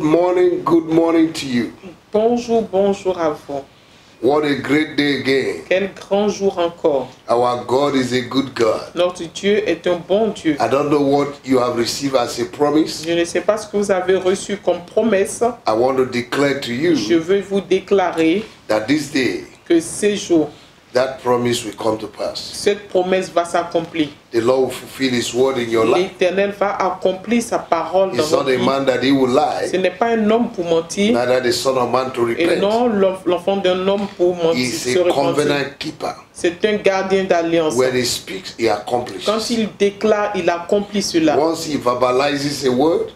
morning to you. Bonjour, bonjour à vous. What a great day again. Quel grand jour encore. Our God is a good God. Notre Dieu est un bon Dieu. I don't know what you have received as a promise. Je ne sais pas ce que vous avez reçu comme promesse. I want to declare to you Je veux vous déclarer that this day, que ces jours, that promise will come to pass. cette promesse va s'accomplir. The Lord will fulfill His word in your life. L'Éternel va accomplir sa parole dans He's not votre a vie. man that He will Ce lie, n'est pas un homme pour mentir, neither the son of man to et repent. non l'enfant d'un homme pour mentir. He's se a repentir. covenant keeper. C'est un gardien d'alliance. When He speaks, He accomplishes. Quand il déclare, il accomplit cela. Once He verbalizes a word,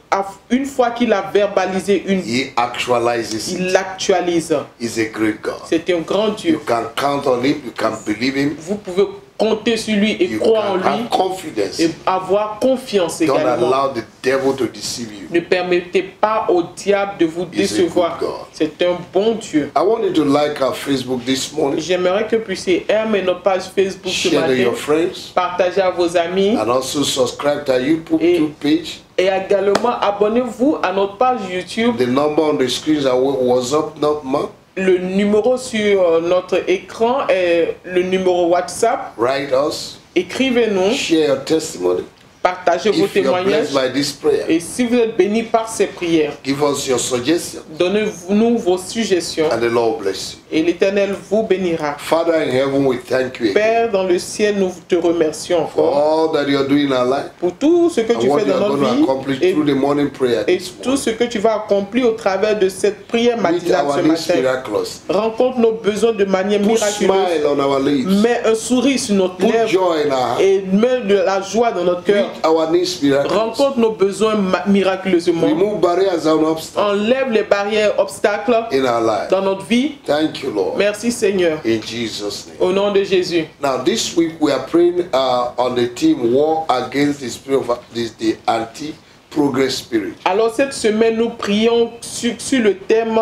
Une fois qu'il a verbalisé He actualizes it. il l'actualise. He's a great God. C'est un grand Dieu. You can count on Him, you can believe Him, Vous pouvez compter sur lui et you croire en can lui have confidence. et avoir confiance Don't également. allow the devil to deceive you. Ne permettez pas au diable de vous He's a décevoir. good God. C'est un bon Dieu. I want you to like our Facebook this morning, J'aimerais que vous puissiez aimer notre page Facebook ce share to matin, your friends, partager à vos amis and also subscribe to our YouTube page. et également abonnez-vous à notre page YouTube. The number on the screen is our WhatsApp number. Le numéro sur notre écran est le numéro WhatsApp. Write us, Écrivez-nous, share your testimony. partagez vos If you are témoignages. blessed by this prayer, Et si vous êtes bénis par ces prières, give us your suggestion, donnez-nous vos suggestions and the Lord bless you. et l'Éternel vous bénira. Father in heaven, we thank you again Père dans le ciel, nous te remercions for encore all that you are doing in our life pour tout ce que and tu what fais you dans are notre going to accomplish vie through the morning prayer et this tout morning. ce que tu vas accomplir au travers de cette prière Meet matinale our ce needs matin. miraculously. Rencontre nos besoins de manière Put miraculeuse. smile on our lips. Mets un sourire sur notre Put lèvre joy in our heart. et mets de la joie dans notre cœur. Meet our needs miraculously. Rencontre nos besoins miraculeusement. Remove barriers and obstacles Enlève les barrières, obstacles in our life. dans notre vie. Thank you, Lord. Merci Seigneur. In Jesus' name. Au nom de Jésus. Now, this week we are praying on the theme War Against the Spirit of the Anti-Progress Spirit. Alors cette semaine, nous prions sur le thème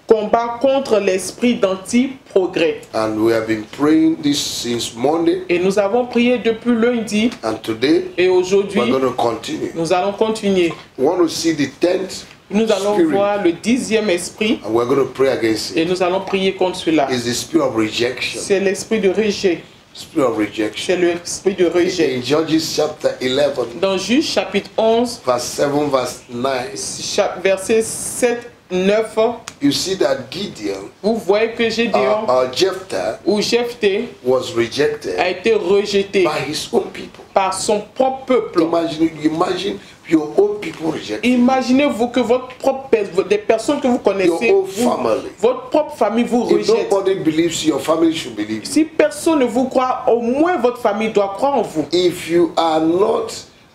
combat contre l'esprit d'anti-progrès. And we have been praying this since Monday. Et nous avons prié depuis lundi And today et we're aujourd'hui, going to continue. nous allons continuer. We want to see the 10th Nous allons spirit. voir le 10e esprit And we're going to pray against et it. nous allons prier contre cela. It's the spirit of rejection. C'est l'esprit de rejet. Spirit of rejection. C'est l'esprit de rejet. In Judges chapter 11, Dans Juge chapitre 11, verse 7, verse 9, verset 7, 9, you see that Gideon, vous voyez que Gédéon Jephthah, ou Jephthé was rejected a été rejeté by his own people. par son propre peuple. Imagine your own people rejected. Imaginez-vous que votre propre des personnes que vous connaissez, Your own family. votre propre famille vous If rejette. nobody believes you, your family should believe you. Si personne ne vous croit, au moins votre famille doit croire en vous. If you are not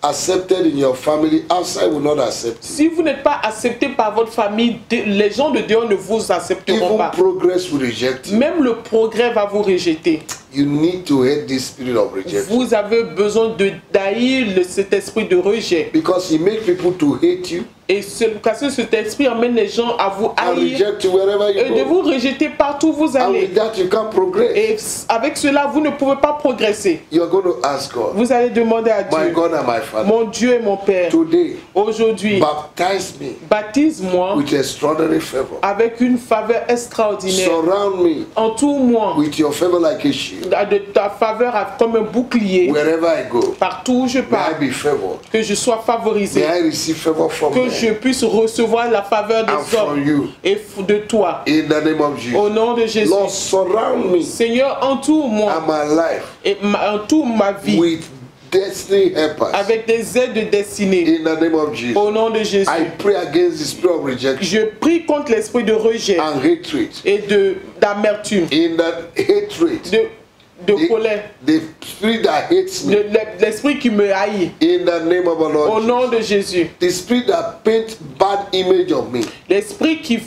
accepted in your family, outside will not accept you. Si vous n'êtes pas accepté par votre famille, les gens de dehors ne vous accepteront Even pas. progress will reject you. Même le progrès va vous rejeter. You need to hate this spirit of rejection. Vous avez besoin de d'haïr cet esprit de rejet. Because he makes people to hate you Et parce que cet esprit amène les gens à vous and haïr reject you wherever et de you go. vous rejeter partout où vous And allez. with that you can't progress. Et avec cela, vous ne pouvez pas progresser. You are going to ask God, Vous allez demander à my Dieu, God and my Father, mon Dieu et mon Père, today aujourd'hui, baptize me baptise-moi with extraordinary favor. avec une faveur extraordinaire. Surround me Entoure-moi with your favor like a shield. de ta faveur comme un bouclier. Wherever I go, Partout où je may I pars, be favored. que je sois favorisé. May I receive favor from Que je them puisse recevoir la faveur and des from hommes you. et de toi. In the name of Jesus. Au nom de Jésus. Lord, surround me Seigneur, entoure-moi and my life et entoure ma vie with destiny helpers. avec des aides de destinée. In the name of Jesus. Au nom de Jésus. I pray against the spirit of rejection Je prie contre l'esprit de rejet and hatred. et d'amertume, In that hatred, de colère, the spirit that hates me. l'esprit qui me haït. In the name of the Lord Au nom Jesus. de Jésus. The spirit that paints bad image of me. L'esprit qui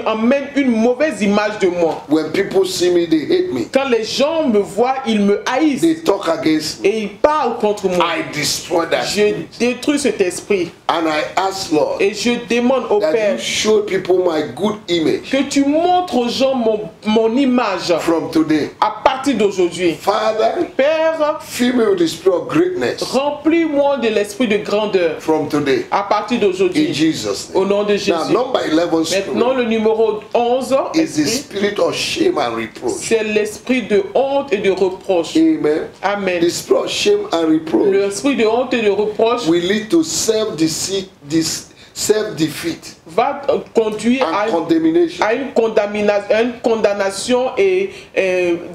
emmène une mauvaise image de moi. When people see me, they hate me. Quand les gens me voient, ils me haïssent They talk against me. et ils parlent contre moi. I destroy that Je spirit. détruis cet esprit And I ask, Lord, et je demande au that Père you show people my good image que tu montres aux gens mon image from today. à partir d'aujourd'hui. Father, Père, fill me with the spirit of greatness remplis-moi de l'esprit de grandeur from today. à partir In d'aujourd'hui. Jesus' Au name. nom de Now, Jésus. number 11 Maintenant, spirit le numéro 11, is the esprit, spirit of shame and reproach. c'est l'esprit de honte et de reproche. Amen. Amen. The spirit of shame and reproach L'esprit de honte et de reproche will lead to self-defeat va conduire and condemnation. à une condamnation et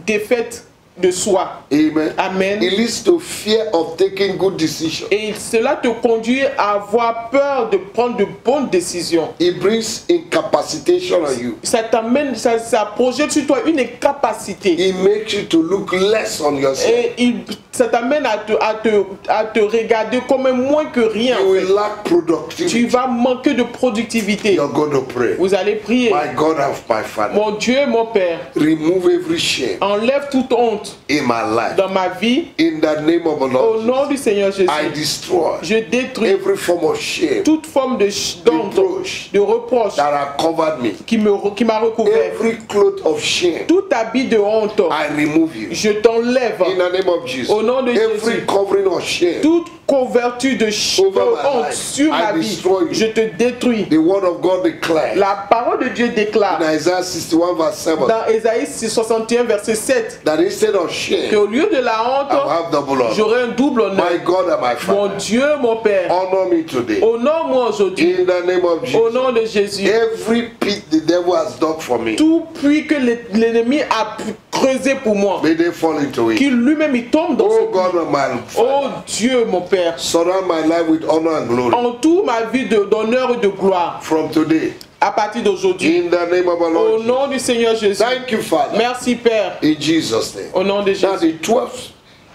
défaite de soi. Amen. Amen. It leads to fear of taking good decisions. Et cela te conduit à avoir peur de prendre de bonnes décisions. It brings incapacitation on you. Ça t'amène, ça projette sur toi une incapacité. It makes you to look less on yourself. Et ça t'amène à te regarder comme moins que rien. You will lack Tu productivity. vas manquer de productivité. You're going to pray. Vous allez prier. My God and my Father, Mon Dieu, mon Père, remove every shame enlève toute honte in my life. dans ma vie. In the name of the Au Lord, nom du Seigneur Jésus, I destroy je détruis every form of shame toute forme de honte, reproach de reproche that have covered me. qui m'a recouvert. Every cloth of shame, Tout habit de honte, I remove you. je t'enlève. In the name of Jesus, Au nom de every Jésus. covering of shame, Toute couverture de Over my honte life, sur I ma vie, destroy you. je te détruis. the word of God declares La parole de Dieu déclare in Isaiah 61 verse 7 dans Ésaïe 61 verset 7 that instead of shame, qu'au lieu de la I'll honte, have double honor. j'aurai un double honneur. My God and my Mon Father, Dieu, mon Père, honor me today. honore-moi aujourd'hui. In the name of Au Jesus, nom de Jésus. every pit the devil has dug for me, Tout puits que l'ennemi a creusé pour moi, may they fall into it. qu'il lui-même il tombe dans Oh ce puits. God and my Oh Father, Dieu, mon Père, surround my life with honor and glory entoure ma vie d'honneur et de gloire from today. à partir d'aujourd'hui. In the name of the Au Lord Jesus. nom du Seigneur Jésus. Thank you, Father. Merci Père. In Jesus' name. Au nom de Now Jésus. the 12th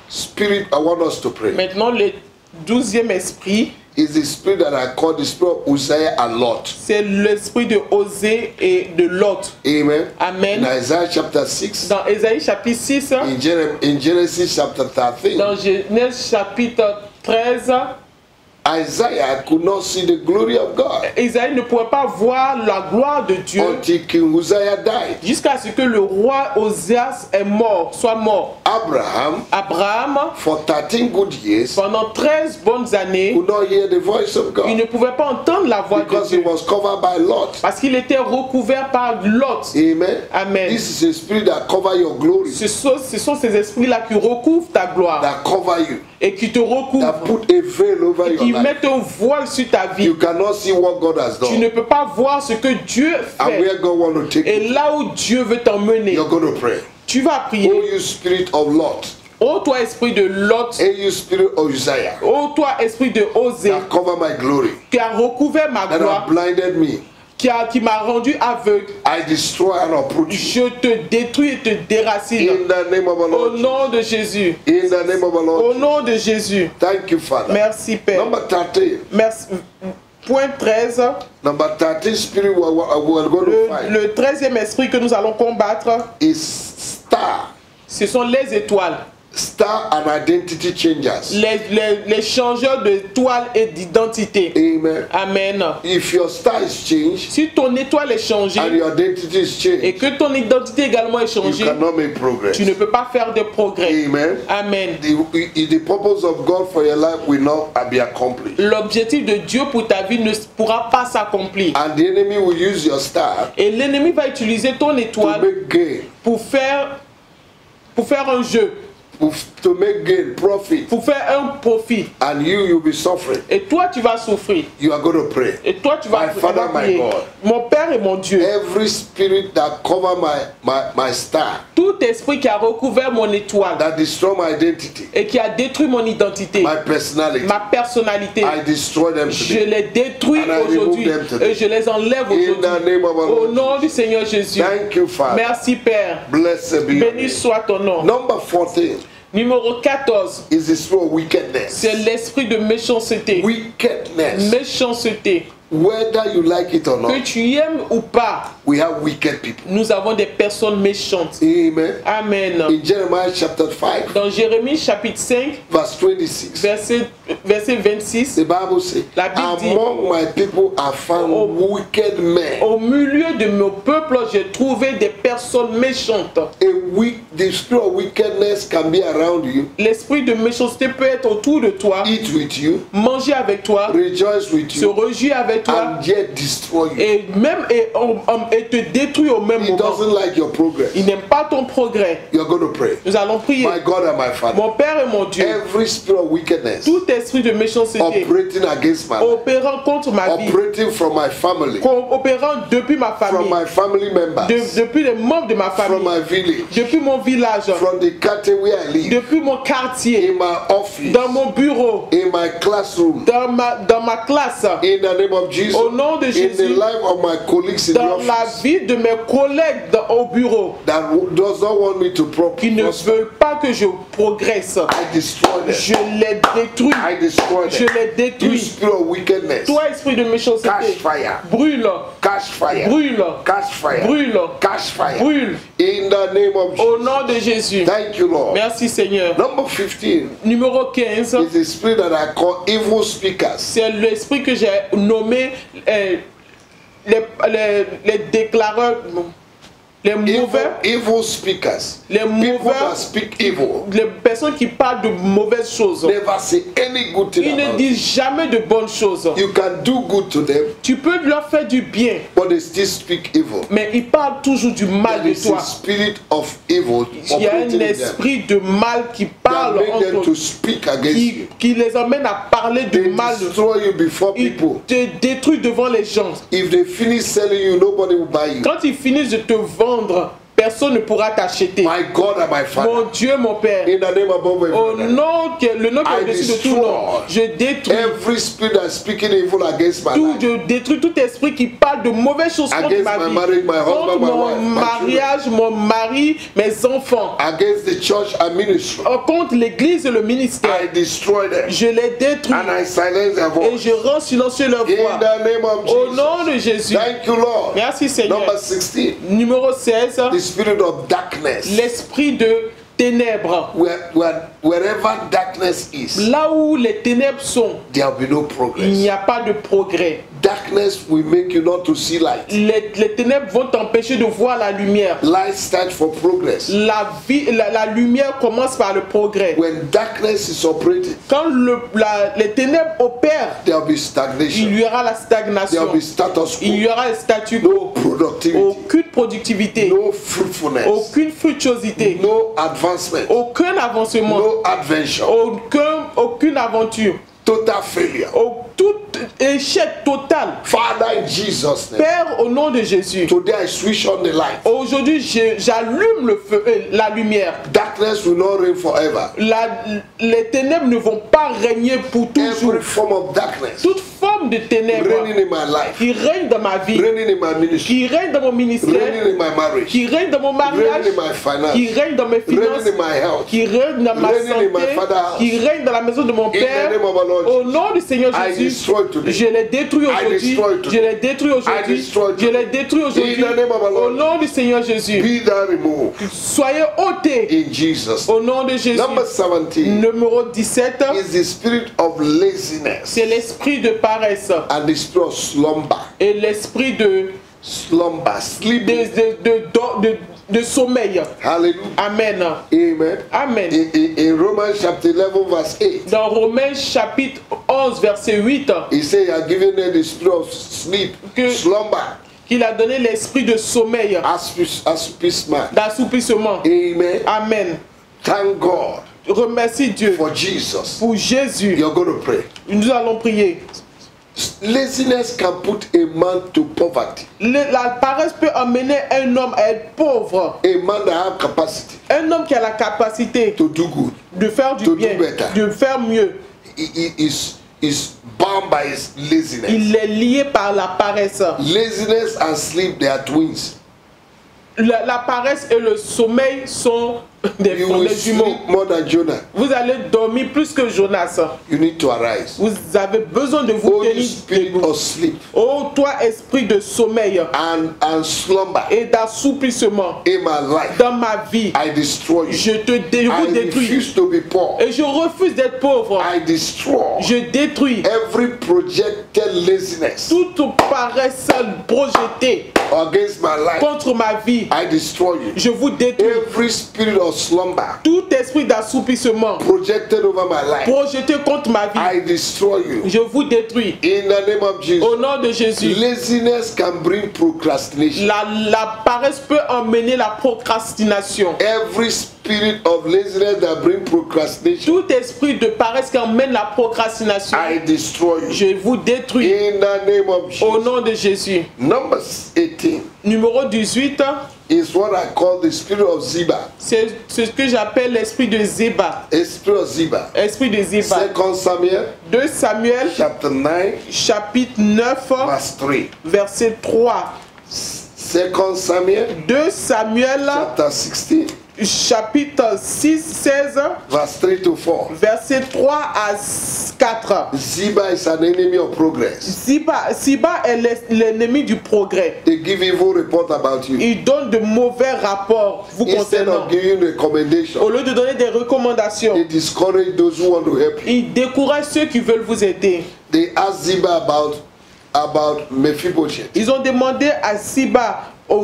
spirit I want us to pray Maintenant, le 12e esprit, is the spirit that I call the spirit of Uzziah and Lot. c'est l'esprit de Osée et de Lot. Amen. Amen. In Isaiah chapter 6, Dans Ésaïe chapitre 6, in Genesis chapter 13, dans Genèse chapitre 13, Isaiah could not see the glory of God Ésaïe ne pouvait pas voir la gloire de Dieu until King Uzziah died. jusqu'à ce que le roi Oséas est mort, soit mort. Abraham, Abraham, for 13 good years, pendant 13 bonnes années, could not hear the voice of il God ne pouvait pas entendre la voix de because he Dieu was covered by Lot. parce qu'il était recouvert par Lot. Amen. Amen. This is a spirit that cover your glory, Ce sont ces esprits-là qui recouvrent ta gloire that cover you, et qui te that recouvrent, put a veil over qui your life. mettent un voile sur ta vie. You cannot see what God has Tu done ne peux pas voir ce que Dieu and fait. where God want to take Et you. là où Dieu veut t'emmener, You're going to pray. tu vas Oh, prier. you spirit of Lot, Ô toi esprit de Lot, and you spirit of Uzziah, ô toi esprit de Osée, that cover my glory, qui a recouvert ma that gloire, have blinded me. qui m'a rendu aveugle, I destroy and uproot you. je te détruis et te déracine. In the name of the Au Lord. nom de Jésus. In the name of the Au Lord. nom de Jésus. Thank you, Father. Merci Père. Number 13. Merci. Point 13. Number 13 spirit we are going to fight Le 13e esprit que nous allons combattre, is star. ce sont les étoiles. Star and identity changers. Les changeurs de toile et d'identité. Amen. Amen. If your star is changed Si ton étoile est changée and your identity is et changed, que ton identité également est you changée, cannot make progress. tu ne peux pas faire de progrès. Amen. Amen. The purpose of God for your life will not be accomplished. L'objectif de Dieu pour ta vie ne pourra pas s'accomplir. And the enemy will use your star Et l'ennemi va utiliser ton to étoile make gain, pour faire un jeu, to make gain, profit. pour faire un profit. And you'll be suffering. Et toi, tu vas souffrir. You are going to pray. Et toi, tu vas My Father, my prier. God. Mon Père et mon Dieu, Every spirit that cover my star, tout esprit qui a recouvert mon étoile that destroy my identity, et qui a détruit mon identité, my personality, ma personnalité, I destroy them je today. les détruis And I aujourd'hui remove them today. et je les enlève In aujourd'hui. the name of our Au Lord. nom du Seigneur Jésus. Thank you, Father. Merci Père. Blessed be your Béni name. soit ton nom. Number 14 Numéro 14, is the spirit of wickedness. c'est l'esprit de méchanceté. Wickedness. Méchanceté. Whether you like it or Que not, tu aimes ou pas, we have wicked people. nous avons des personnes méchantes. Amen. Amen. In Jeremiah chapter 5, Dans Jérémie chapitre 5, verse 26, verset verset 26. The Bible says, La Bible dit, among my people are found wicked men. au milieu de mon peuple, j'ai trouvé des personnes méchantes. The spirit of wickedness can be around you, L'esprit de méchanceté peut être autour de toi, eat with you, manger avec toi, rejoice with se you, réjouir avec toi, and yet destroy you. et même et te détruire au même He moment. doesn't like your progress. Il n'aime pas ton progrès. You're going to pray. Nous allons prier. My God and my Father, Mon Père et mon Dieu, every spirit of wickedness tout esprit de méchanceté operating against my life, opérant contre ma vie, operating from my family, opérant depuis ma from famille, my family members, depuis les membres de ma from famille, my village, depuis mon village, from the quarter where I live, depuis mon quartier, in my office, dans mon bureau, in my classroom, dans ma classe, in the name of Jesus, au nom de in the Jésus, life of my colleagues in the dans la office vie de mes collègues au bureau, that does not want me to qui ne prosper, veulent pas que je progresse. I destroy them. Je les détruis. I destroy Je them. les You détruis. spirit of wickedness, Toi, esprit de catch méchanceté, fire, brûle, catch fire, brûle, catch fire, brûle, catch fire, brûle. in the name of Au Jesus. nom de Jésus. Thank you, Lord. Merci Seigneur. Number 15 Numéro 15, is the spirit that I call evil speakers. c'est l'esprit que j'ai nommé les déclareurs, les mauvais, Evil speakers. les People that mauvais, speak evil les personnes qui parlent de mauvaises choses. never say any good thing Ils ne about you. disent jamais de bonnes choses. You can do good to them, Tu peux leur faire du bien, but they still speak evil. mais ils parlent toujours du mal There de is toi. a spirit of evil Il y a operating un in them esprit de mal qui that parle make them entre to eux, speak against you. qui les emmène à parler They du mal. destroy you before Ils people. te détruisent devant les gens. If they finish selling you, nobody will buy you. Quand ils finissent de te vendre, personne ne pourra t'acheter. My God and my Father, Mon Dieu, mon Père, in the name above every au other, nom le nom qui est I au-dessus de tout nom, je détruis every spirit that's speaking evil against my tout, life, je détruis tout esprit qui parle de mauvaises choses contre against ma my vie, marriage, my contre husband, my mon wife, my children, mariage, mon mari, mes enfants, against the church and ministry, contre l'église et le ministère. I destroy them Je les détruis and I silence their et voice. je rends silencieux leur In voix. the name of Au nom Jesus. de Jésus. Thank you, Lord. Merci Seigneur. Number 16, Numéro 16, the spirit of darkness. l'esprit de ténèbres. Wherever darkness is, Là où les ténèbres sont, there will be no il progress. n'y a pas de progrès. Darkness will make you not to see light. Les ténèbres vont t'empêcher de voir la lumière. Light starts for progress. La lumière commence par le progrès. When darkness is operating, Quand les ténèbres opèrent, there will be il stagnation. y aura la There stagnation. will be status Il y quo. aura le statu No quo. productivity. Aucune productivité. No fruitfulness. Aucune fructuosité. No advancement. Aucun avancement. No adventure. Aucune aventure. Total failure. Tout échec total. Father, in Jesus' name, Père, au nom de Jésus, today I switch on the light. aujourd'hui j'allume le feu, la lumière. Darkness will not reign forever. Les ténèbres ne vont pas régner pour toujours. Every form of darkness Toute forme de ténèbres reigning in my life, qui règne dans ma vie, reigning in my ministry, qui règne dans mon ministère, reigning in my marriage, qui règne dans mon mariage, reigning in my finance, qui règne dans mes finances, reigning in my health. qui règne dans ma reigning in my santé, father's house. qui règne dans la maison de mon In the Père. name of our Lord Au Jesus, nom du Seigneur I Jésus, destroy today. je les détruis aujourd'hui. destroy today. Je les détruis I aujourd'hui. destroy Je today. les détruis aujourd'hui. In the name of our Lord Au nom du Seigneur Jésus, Be thou removed soyez ôtés. in Jesus. Au nom de Jésus. Number 17 Numéro 17, is the spirit of laziness c'est l'esprit de paresse and the spirit of slumber. et l'esprit de Sleeping. de sommeil. Hallelujah. Amen. Amen. Amen. In Romans chapter 11 verse 8, Dans Romains chapitre 11 verset 8, he said, "I have given them the spirit of sleep, Que- slumber, qu'il a donné l'esprit de sommeil, assoupissement." d'assouplissement. Amen. Amen. Thank God Remercie Dieu for Jesus. pour Jésus. You're going to pray. Nous allons prier. Laziness can put a man to poverty. La paresse peut amener un homme à être pauvre. A man that have capacity Un homme qui a la capacité to do good, de faire du To do bien, better. de faire mieux. he is bound by his laziness. Il est lié par la paresse. Laziness and sleep, they are twins. la paresse et le sommeil sont des You will jumeaux. sleep more than Jonah. Vous allez dormir plus que Jonas. You need to arise. Vous avez besoin de vous Oh, you tenir spirit debout. of sleep Oh, toi, esprit de sommeil and slumber et d'assouplissement in my life, dans ma vie, I destroy you. je I vous détruis. refuse to be poor. Et je refuse d'être pauvre. I destroy Je détruis every projected laziness toute paresse projetée against my life. contre ma vie. I destroy you. Je vous détruis. Every spirit of slumber Tout esprit d'assouplissement projected over my life, projeté contre ma vie, I destroy you. je vous détruis. In the name of Jesus. Au nom de Jésus. Laziness can bring procrastination. La paresse peut emmener la procrastination. Every spirit of laziness that bring procrastination, Tout esprit de paresse qui emmène la procrastination, I destroy you. je vous détruis. In the name of Au Jesus. nom de Jésus. Number 18 Numéro 18, is what I call the spirit of Ziba. c'est ce que j'appelle l'esprit de Zéba. A spirit of Ziba. Esprit de Zéba. 2 Samuel 2 Samuel, chapter 9 chapitre 9, verse 3. verset 3. 2 Samuel 2 Samuel, chapter 16 chapitre 6, 16, verse 3 to 4. verset 3 à 4. Ziba is an enemy of progress. Siba est l'ennemi du progrès. They give evil report about you. Il donne de mauvais rapports vous Instead concernant. of giving recommendations, Au lieu de donner des recommandations, they discourage those who want to help you. il décourage ceux qui veulent vous aider. They ask Ziba about Mephibosheth. Ils ont demandé à Siba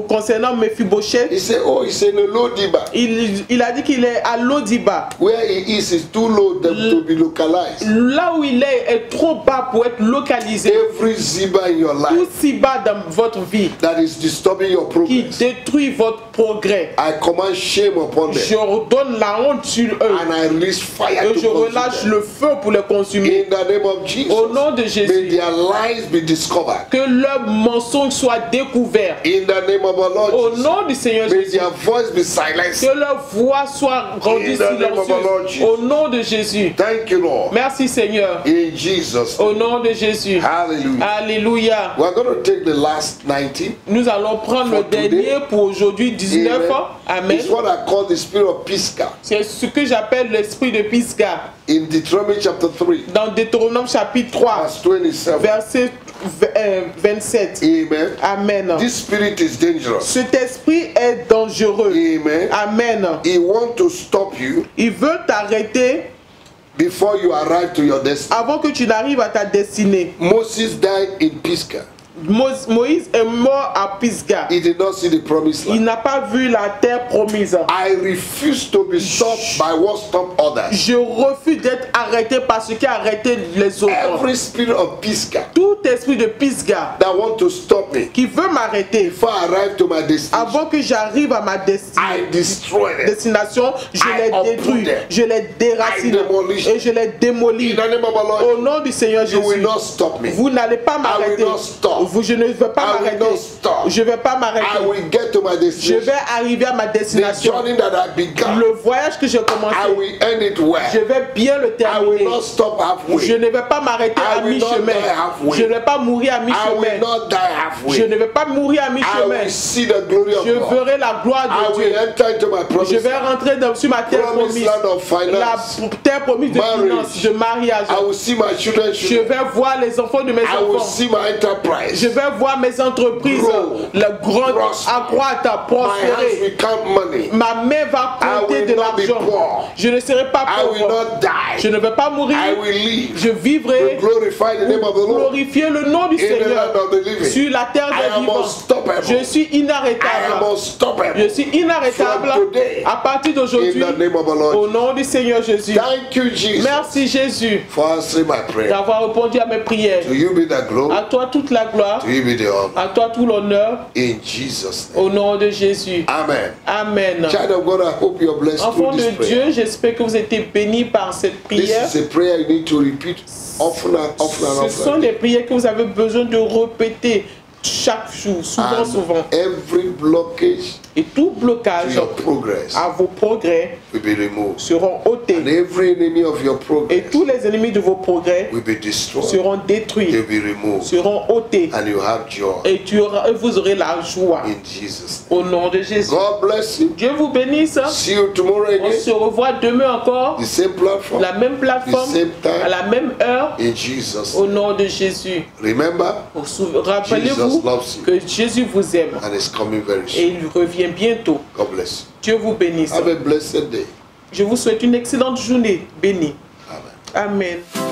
concernant Mephibosheth. He said, oh, he's in a low Diba. Il a dit qu'il est à Lodiba. Where he is too low to be localized. Là où il est trop bas pour être localisé. Every Ziba in your Tout life Siba dans votre vie that is disturbing your qui progress, détruit votre progrès. I command shame upon Je them. redonne la honte sur eux. And I release fire Et to je relâche consume them. le feu pour les consumer. In the name of Jesus, Au nom de may Jésus. their lies be discovered. Que leur mensonge soit découvert. In the name of our Lord Au Jesus, nom du Seigneur may Jésus. their voice be silenced. Que leur voix soit rendue In the name of our Lord silencieuse. Jesus. Au nom de Jésus. Thank you, Lord. Merci Seigneur. In Jesus' Au name. nom de Jésus. Hallelujah. Alléluia. We're going to take the last 19. Nous allons prendre le For today. dernier pour aujourd'hui 19. Amen. It's what I call the spirit of Pisgah. C'est ce que j'appelle l'esprit de Pisgah. In Deuteronomy chapter 3, Dans Deutéronome chapitre 3, verse 27. verset 27. Amen. Amen. This spirit is dangerous. Cet esprit est dangereux. Amen. Amen. He wants to stop you Il veut t'arrêter before you arrive to your destiny. avant que tu n'arrives à ta destinée. Moses died in Pisgah. Moïse est mort à Pisgah. He did not see the promised Il land. n'a pas vu la terre promise. I refuse to be stopped by what stopped others. Je refuse d'être arrêté par ce qui a arrêté les autres. Every spirit of Pisgah Tout esprit de Pisgah that want to stop me qui veut m'arrêter before I arrive to my destination, avant que j'arrive à ma I destroy them. destination, je I les uproot détruis, them. je les déracine I demolish et je les démolis. In the name of our Lord, Au nom du Seigneur you will Jésus, not stop me. vous n'allez pas I m'arrêter. will not stop. Je ne vais pas I will m'arrêter. not stop. Je ne vais pas I m'arrêter. will get to my Je destination. vais arriver à ma The destination. journey that I began, Le voyage que j'ai I commencé, will end it well. je vais bien le I will terminer. not stop Je halfway. ne vais pas m'arrêter I à will not mi-chemin. die halfway. Je ne vais pas mourir à I will mi-chemin. not die Je halfway. ne vais pas mourir à I mi-chemin. will see the glory of Je God. verrai la gloire I de will Dieu. enter into my Je promised vais land. rentrer sur ma terre Promised promise. land of La finance. terre promise de Marriage. finance, de mariage. I will see my children. Je vais voir les enfants de mes I will enfants. see my enterprise. Je vais voir mes entreprises, Grow. la grande Prosper. accroître, My hands prospérer. will count money. Ma main va I compter will de not be l'argent. poor. Je ne serai pas I will pauvre. not die. Je ne vais pas mourir. I will live. Je vivrai To glorify the name of the pour Lord. glorifier le nom du In the land Seigneur of the living. sur la terre I des am vivants. unstoppable. Je suis I am inarrêtable. unstoppable. Je suis inarrêtable From today. à partir In d'aujourd'hui the name of the au Lord. nom du Seigneur Jésus. Thank you, Jesus, Merci Jésus for answering my prayer. d'avoir répondu à mes prières. To you be the glory. À toi toute la gloire, To you be the honor. à toi tout l'honneur, In Jesus' name. au nom de Jésus. Amen. Amen. Child of God, I hope you are blessed Enfants through de this prayer. Dieu, j'espère que vous êtes bénis par cette prière. This is a prayer you need to repeat often and often and Ce sont often. des prières que vous avez besoin de répéter chaque jour, souvent, And souvent. every blockage Et tout blocage to your progress à vos progrès will be removed. seront And ôtés. every enemy of your Et progress tous les ennemis de vos progrès will be destroyed. seront détruits, They'll be removed. seront ôtés. And you have joy Et vous aurez la joie. in Jesus' Au nom de Jésus. God bless you. Dieu vous bénisse. See you tomorrow On again. se revoit demain encore. The same platform. La même plateforme, The same time. à la même heure. In Jesus' Au name. nom de Jésus. Remember, Rappelez-vous Jesus loves you. que Jésus vous aime. and it's coming very Et soon. il revient bientôt. God bless you. Dieu vous bénisse. Have a blessed day. Je vous souhaite une excellente journée bénie. Amen. Amen.